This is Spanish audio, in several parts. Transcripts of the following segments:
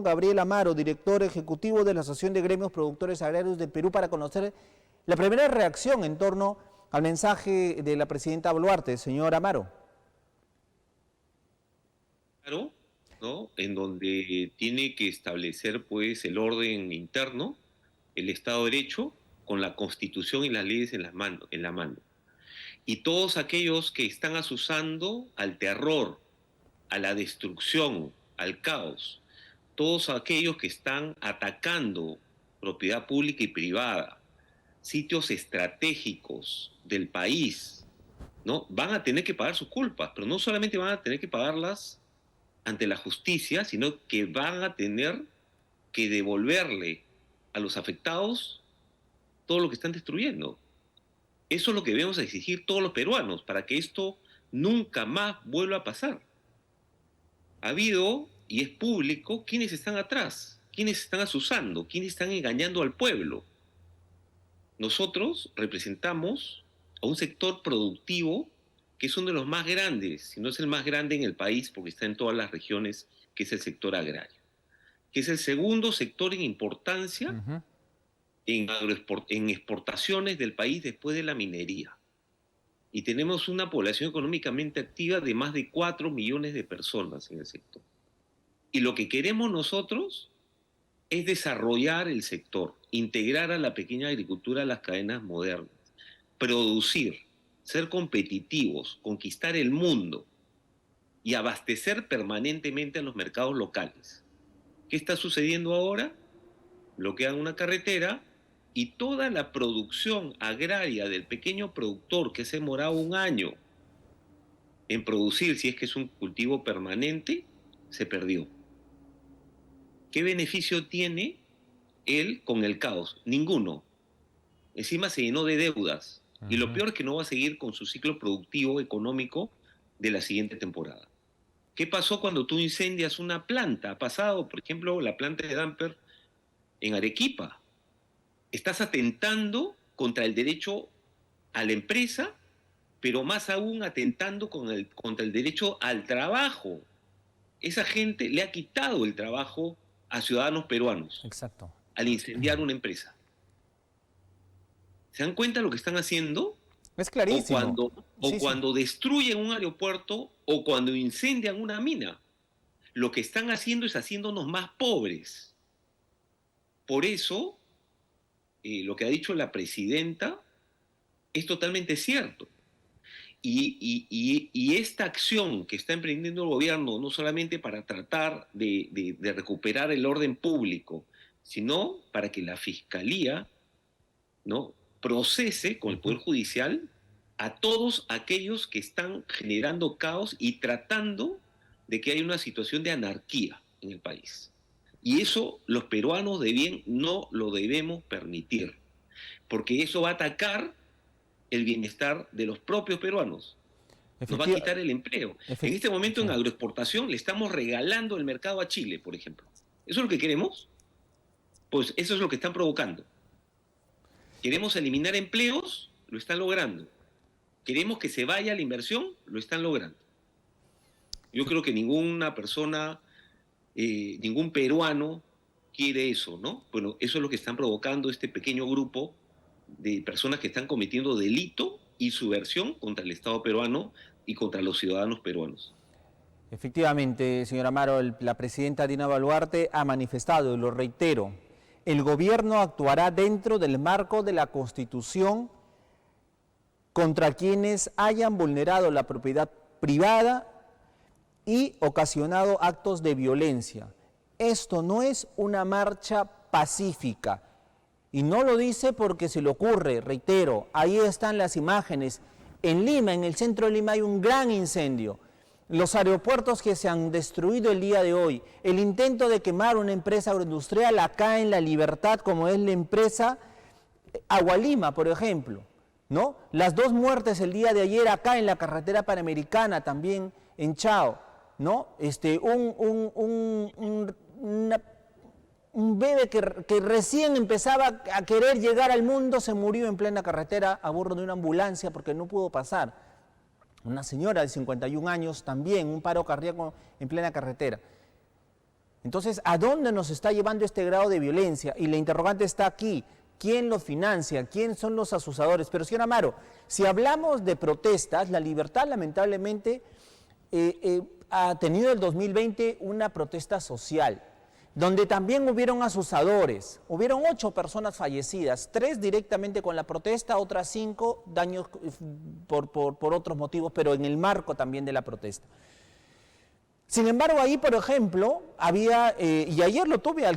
Gabriel Amaro, director ejecutivo de la Asociación de Gremios Productores Agrarios del Perú, para conocer la primera reacción en torno al mensaje de la presidenta Boluarte. Señor Amaro. Claro, ¿no? En donde tiene que establecer pues el orden interno, el Estado de Derecho, con la Constitución y las leyes en la mano. Y todos aquellos que están asusando al terror, a la destrucción, al caos, todos aquellos que están atacando propiedad pública y privada, sitios estratégicos del país, ¿no? Van a tener que pagar sus culpas, pero no solamente van a tener que pagarlas ante la justicia, sino que van a tener que devolverle a los afectados todo lo que están destruyendo. Eso es lo que debemos exigir todos los peruanos para que esto nunca más vuelva a pasar. Ha habido, y es público, quienes están atrás, quienes están asusando, quienes están engañando al pueblo. Nosotros representamos a un sector productivo que es uno de los más grandes, si no es el más grande en el país, porque está en todas las regiones, que es el sector agrario, que es el segundo sector en importancia en exportaciones del país después de la minería. Y tenemos una población económicamente activa de más de 4 millones de personas en el sector. Y lo que queremos nosotros es desarrollar el sector, integrar a la pequeña agricultura a las cadenas modernas, producir, ser competitivos, conquistar el mundo y abastecer permanentemente a los mercados locales. ¿Qué está sucediendo ahora? Bloquean una carretera y toda la producción agraria del pequeño productor que se demoraba un año en producir, si es que es un cultivo permanente, se perdió. ¿Qué beneficio tiene él con el caos? Ninguno. Encima se llenó de deudas. Y lo peor es que no va a seguir con su ciclo productivo económico de la siguiente temporada. ¿Qué pasó cuando tú incendias una planta? Ha pasado, por ejemplo, la planta de Damper en Arequipa. Estás atentando contra el derecho a la empresa, pero más aún atentando contra el derecho al trabajo. Esa gente le ha quitado el trabajo a ciudadanos peruanos. Exacto. Al incendiar una empresa. ¿Se dan cuenta de lo que están haciendo? Es clarísimo. Cuando destruyen un aeropuerto o cuando incendian una mina. Lo que están haciendo es haciéndonos más pobres. Por eso, lo que ha dicho la presidenta es totalmente cierto. Y esta acción que está emprendiendo el gobierno, no solamente para tratar de recuperar el orden público, sino para que la Fiscalía, ¿no?, procese con el Poder Judicial a todos aquellos que están generando caos y tratando de que haya una situación de anarquía en el país. Y eso los peruanos de bien no lo debemos permitir, porque eso va a atacar el bienestar de los propios peruanos. Nos va a quitar el empleo. En este momento en agroexportación le estamos regalando el mercado a Chile, por ejemplo. ¿Eso es lo que queremos? Pues eso es lo que están provocando. Queremos eliminar empleos, lo están logrando. Queremos que se vaya la inversión, lo están logrando. Yo creo que ninguna persona, ningún peruano quiere eso, ¿no? Bueno, eso es lo que están provocando este pequeño grupo de personas que están cometiendo delito y subversión contra el Estado peruano y contra los ciudadanos peruanos. Efectivamente, señor Amaro, la presidenta Dina Boluarte ha manifestado, y lo reitero, el gobierno actuará dentro del marco de la Constitución contra quienes hayan vulnerado la propiedad privada y ocasionado actos de violencia. Esto no es una marcha pacífica y no lo dice porque se le ocurre, reitero, ahí están las imágenes. En Lima, en el centro de Lima, hay un gran incendio. Los aeropuertos que se han destruido el día de hoy, el intento de quemar una empresa agroindustrial acá en La Libertad, como es la empresa Agualima, por ejemplo, ¿no? Las 2 muertes el día de ayer acá en la carretera panamericana, también en Chao, ¿no? Un bebé que recién empezaba a querer llegar al mundo se murió en plena carretera a bordo de una ambulancia porque no pudo pasar. Una señora de 51 años también, un paro cardíaco en plena carretera. Entonces, ¿a dónde nos está llevando este grado de violencia? Y la interrogante está aquí. ¿Quién lo financia? ¿Quién son los asusadores? Pero, señor Amaro, si hablamos de protestas, La Libertad lamentablemente ha tenido el 2020 una protesta social, donde también hubieron asusadores. Hubieron 8 personas fallecidas, 3 directamente con la protesta, otras 5 daños por otros motivos, pero en el marco también de la protesta. Sin embargo, ahí, por ejemplo, había, y ayer lo tuve al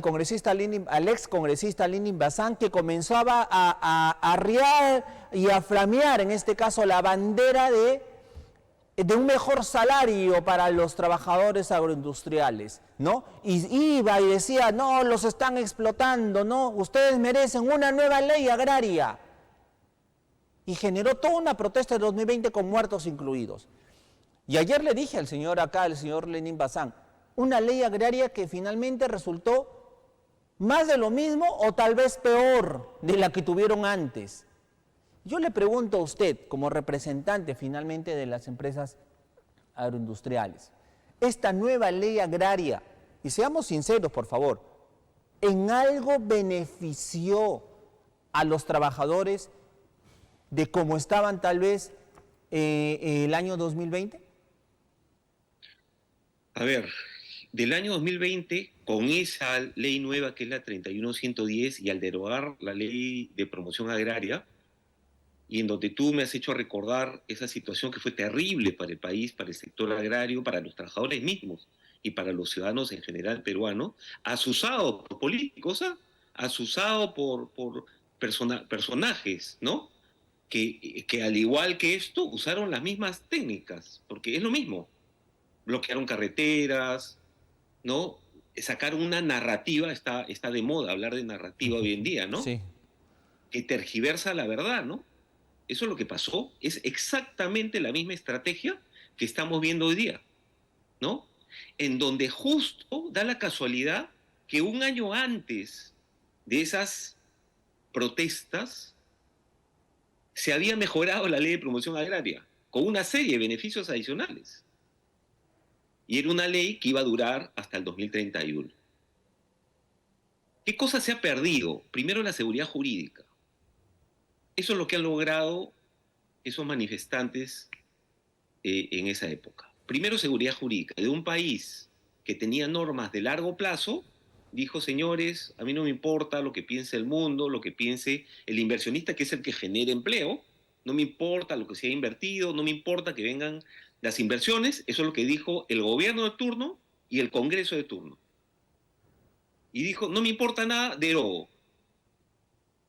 ex congresista Lenin Bazán, que comenzaba a arriar y a flamear, en este caso, la bandera de un mejor salario para los trabajadores agroindustriales, ¿no? Y iba y decía, no, los están explotando, no, ustedes merecen una nueva ley agraria. Y generó toda una protesta de 2020 con muertos incluidos. Y ayer le dije al señor Lenin Bazán, una ley agraria que finalmente resultó más de lo mismo o tal vez peor de la que tuvieron antes. Yo le pregunto a usted, como representante finalmente de las empresas agroindustriales, esta nueva ley agraria, y seamos sinceros por favor, ¿en algo benefició a los trabajadores de cómo estaban tal vez el año 2020? A ver, del año 2020, con esa ley nueva que es la 31110 y al derogar la ley de promoción agraria, y en donde tú me has hecho recordar esa situación que fue terrible para el país, para el sector agrario, para los trabajadores mismos y para los ciudadanos en general peruanos, asusado por políticos, asusado por personajes, ¿no? Que al igual que esto usaron las mismas técnicas, porque es lo mismo. Bloquearon carreteras, ¿no? Sacaron una narrativa, está de moda hablar de narrativa hoy en día, ¿no? Sí. Que tergiversa la verdad, ¿no? Eso es lo que pasó, es exactamente la misma estrategia que estamos viendo hoy día, ¿no? En donde justo da la casualidad que un año antes de esas protestas se había mejorado la ley de promoción agraria con una serie de beneficios adicionales. Y era una ley que iba a durar hasta el 2031. ¿Qué cosa se ha perdido? Primero, la seguridad jurídica. Eso es lo que han logrado esos manifestantes en esa época. Primero, seguridad jurídica. De un país que tenía normas de largo plazo, dijo, señores, a mí no me importa lo que piense el mundo, lo que piense el inversionista, que es el que genera empleo, no me importa lo que se ha invertido, no me importa que vengan las inversiones, eso es lo que dijo el gobierno de turno y el Congreso de turno. Y dijo, no me importa nada, derogo.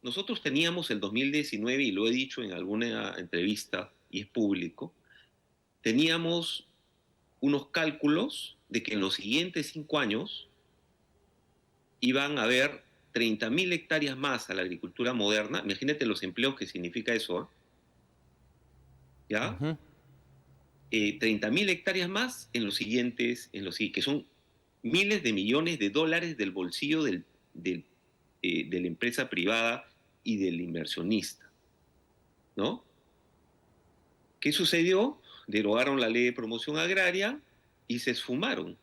Nosotros teníamos el 2019, y lo he dicho en alguna entrevista, y es público, teníamos unos cálculos de que en los siguientes 5 años iban a haber 30.000 hectáreas más a la agricultura moderna. Imagínate los empleos que significa eso, ¿eh? ¿Ya? 30.000 hectáreas más en los siguientes, que son miles de millones de dólares del bolsillo de la empresa privada y del inversionista, ¿no? ¿Qué sucedió? Derogaron la ley de promoción agraria y se esfumaron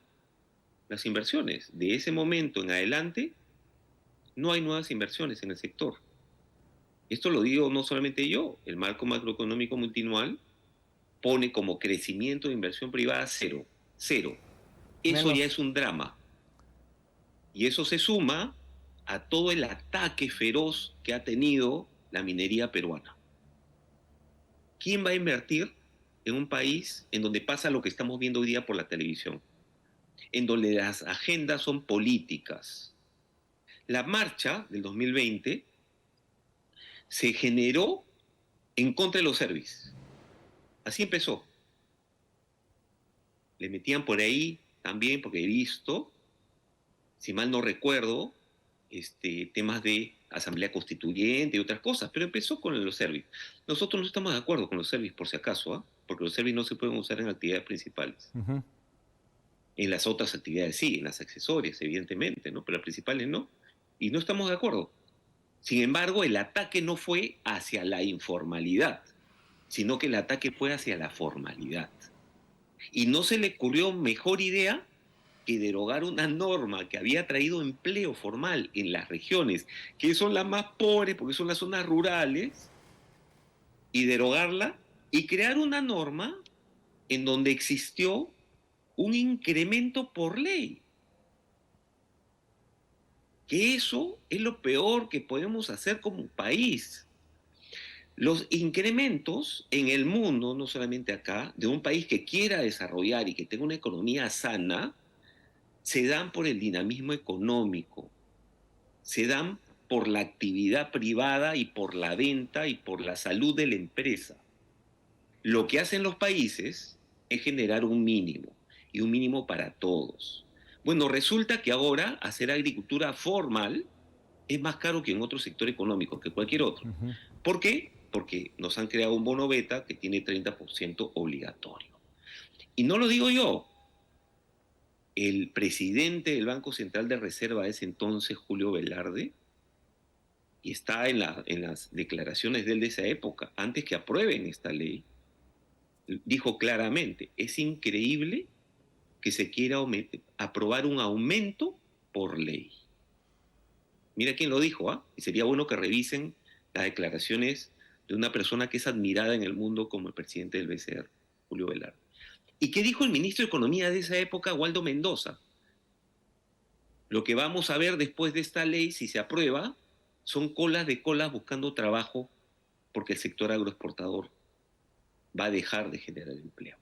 las inversiones. De ese momento en adelante no hay nuevas inversiones en el sector. Esto lo digo no solamente yo, el marco macroeconómico multianual pone como crecimiento de inversión privada cero. Eso ya es un drama. Y eso se suma a todo el ataque feroz que ha tenido la minería peruana. ¿Quién va a invertir en un país en donde pasa lo que estamos viendo hoy día por la televisión? En donde las agendas son políticas. La marcha del 2020 se generó en contra de los servicios. Así empezó. Le metían por ahí también, porque he visto, si mal no recuerdo, temas de asamblea constituyente y otras cosas, pero empezó con los servicios. Nosotros no estamos de acuerdo con los servicios, por si acaso, porque los servicios no se pueden usar en actividades principales. En las otras actividades sí, en las accesorias, evidentemente, ¿no? Pero las principales no. Y no estamos de acuerdo. Sin embargo, el ataque no fue hacia la informalidad, sino que el ataque fue hacia la formalidad. Y no se le ocurrió mejor idea que derogar una norma que había traído empleo formal en las regiones, que son las más pobres porque son las zonas rurales, y derogarla y crear una norma en donde existió un incremento por ley. Que eso es lo peor que podemos hacer como país. Los incrementos en el mundo, no solamente acá, de un país que quiera desarrollar y que tenga una economía sana, se dan por el dinamismo económico, se dan por la actividad privada y por la venta y por la salud de la empresa. Lo que hacen los países es generar un mínimo, y un mínimo para todos. Bueno, resulta que ahora hacer agricultura formal es más caro que en otro sector económico, que cualquier otro. ¿Por qué? Porque nos han creado un bono beta que tiene 30% obligatorio. Y no lo digo yo. El presidente del Banco Central de Reserva de ese entonces, Julio Velarde, y está en las declaraciones de él de esa época, antes que aprueben esta ley, dijo claramente, es increíble que se quiera aprobar un aumento por ley. Mira quién lo dijo, ¿ah? Y sería bueno que revisen las declaraciones de una persona que es admirada en el mundo como el presidente del BCR, Julio Velarde. ¿Y qué dijo el ministro de Economía de esa época, Waldo Mendoza? Lo que vamos a ver después de esta ley, si se aprueba, son colas de colas buscando trabajo porque el sector agroexportador va a dejar de generar empleo.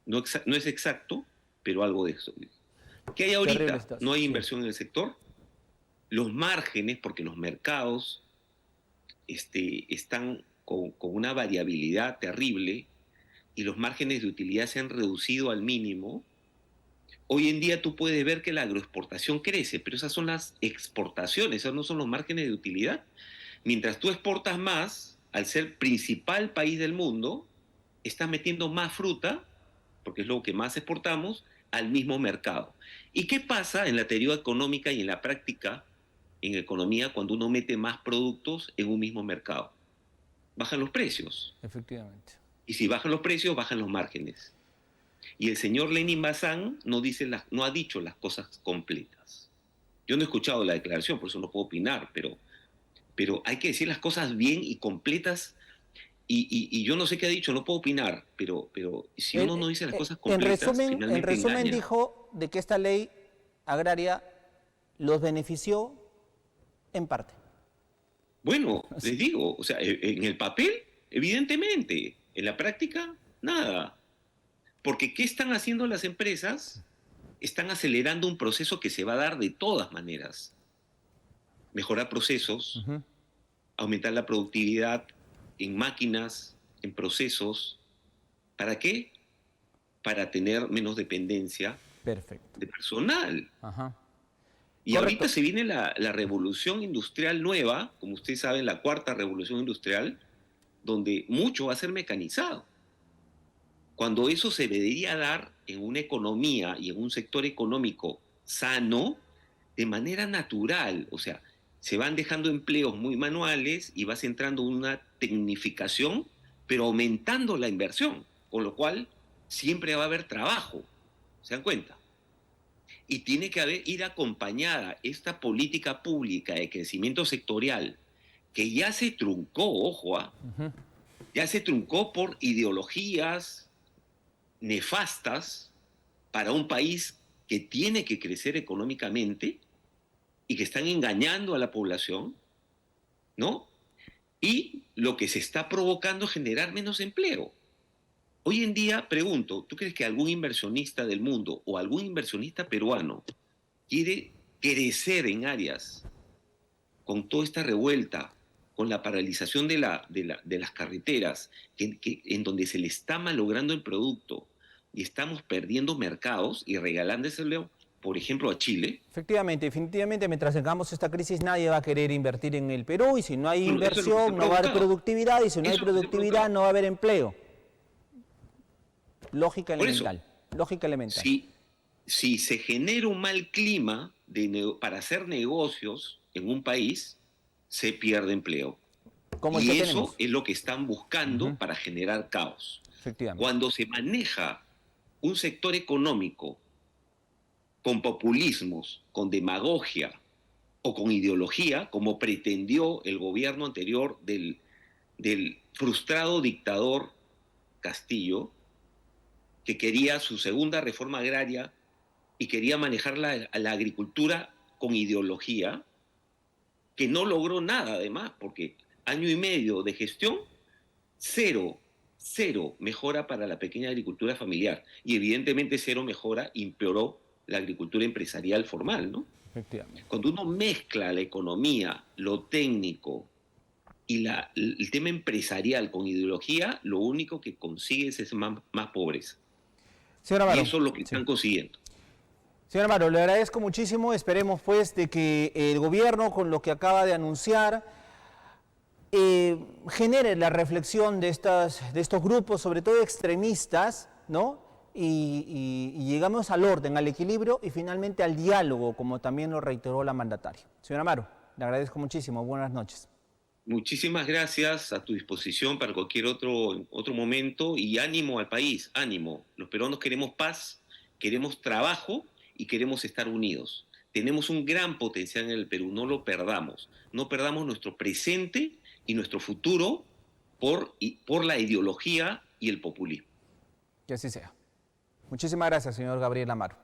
No es exacto, pero algo de eso. ¿Qué hay ahorita? No hay inversión en el sector. Los márgenes, porque los mercados están con una variabilidad terrible y los márgenes de utilidad se han reducido al mínimo. Hoy en día tú puedes ver que la agroexportación crece, pero esas son las exportaciones, esos no son los márgenes de utilidad. Mientras tú exportas más, al ser principal país del mundo, estás metiendo más fruta, porque es lo que más exportamos, al mismo mercado. ¿Y qué pasa en la teoría económica y en la práctica en economía cuando uno mete más productos en un mismo mercado? Bajan los precios. Efectivamente. Y si bajan los precios, bajan los márgenes. Y el señor Lenin Bazán no ha dicho las cosas completas. Yo no he escuchado la declaración, por eso no puedo opinar, pero hay que decir las cosas bien y completas. Y yo no sé qué ha dicho, no puedo opinar, pero si uno no dice las cosas completas, finalmente en resumen engaña. dijo de que esta ley agraria los benefició en parte. Bueno, les digo, o sea, en el papel, evidentemente, en la práctica, nada. Porque ¿qué están haciendo las empresas? Están acelerando un proceso que se va a dar de todas maneras. Mejorar procesos, aumentar la productividad en máquinas, en procesos. ¿Para qué? Para tener menos dependencia de personal. Y ahorita se viene la revolución industrial nueva, como ustedes saben, la cuarta revolución industrial, donde mucho va a ser mecanizado. Cuando eso se debería dar en una economía y en un sector económico sano, de manera natural, o sea, se van dejando empleos muy manuales y vas entrando en una tecnificación, pero aumentando la inversión, con lo cual siempre va a haber trabajo, ¿se dan cuenta? Y tiene que ir acompañada esta política pública de crecimiento sectorial, que ya se truncó, ojo, ya se truncó por ideologías nefastas para un país que tiene que crecer económicamente y que están engañando a la población, ¿no? Y lo que se está provocando es generar menos empleo. Hoy en día, pregunto, ¿tú crees que algún inversionista del mundo o algún inversionista peruano quiere crecer en áreas con toda esta revuelta, con la paralización de las carreteras, en donde se le está malogrando el producto y estamos perdiendo mercados y regalándoselo, por ejemplo, a Chile? Efectivamente, definitivamente, mientras tengamos esta crisis nadie va a querer invertir en el Perú y si no hay inversión no va a haber productividad y si no hay productividad no va a haber empleo. Lógica elemental. Lógica elemental. Si se genera un mal clima para hacer negocios en un país, se pierde empleo. Y eso es lo que están buscando para generar caos. Cuando se maneja un sector económico con populismos, con demagogia o con ideología, como pretendió el gobierno anterior del frustrado dictador Castillo, que quería su segunda reforma agraria y quería manejar la agricultura con ideología, que no logró nada además, porque año y medio de gestión, cero mejora para la pequeña agricultura familiar. Y evidentemente cero mejora empeoró la agricultura empresarial formal, ¿no? Efectivamente. Cuando uno mezcla la economía, lo técnico y el tema empresarial con ideología, lo único que consigues es más pobreza. Señor Y Amaro, eso es lo que sí. están consiguiendo. Señor Amaro, le agradezco muchísimo. Esperemos pues de que el gobierno, con lo que acaba de anunciar, genere la reflexión de estos grupos, sobre todo extremistas, ¿no? Y llegamos al orden, al equilibrio y finalmente al diálogo, como también lo reiteró la mandataria. Señor Amaro, le agradezco muchísimo. Buenas noches. Muchísimas gracias, a tu disposición para cualquier otro momento, y ánimo al país, ánimo. Los peruanos queremos paz, queremos trabajo y queremos estar unidos. Tenemos un gran potencial en el Perú, no lo perdamos. No perdamos nuestro presente y nuestro futuro por la ideología y el populismo. Que así sea. Muchísimas gracias, señor Gabriel Amaro.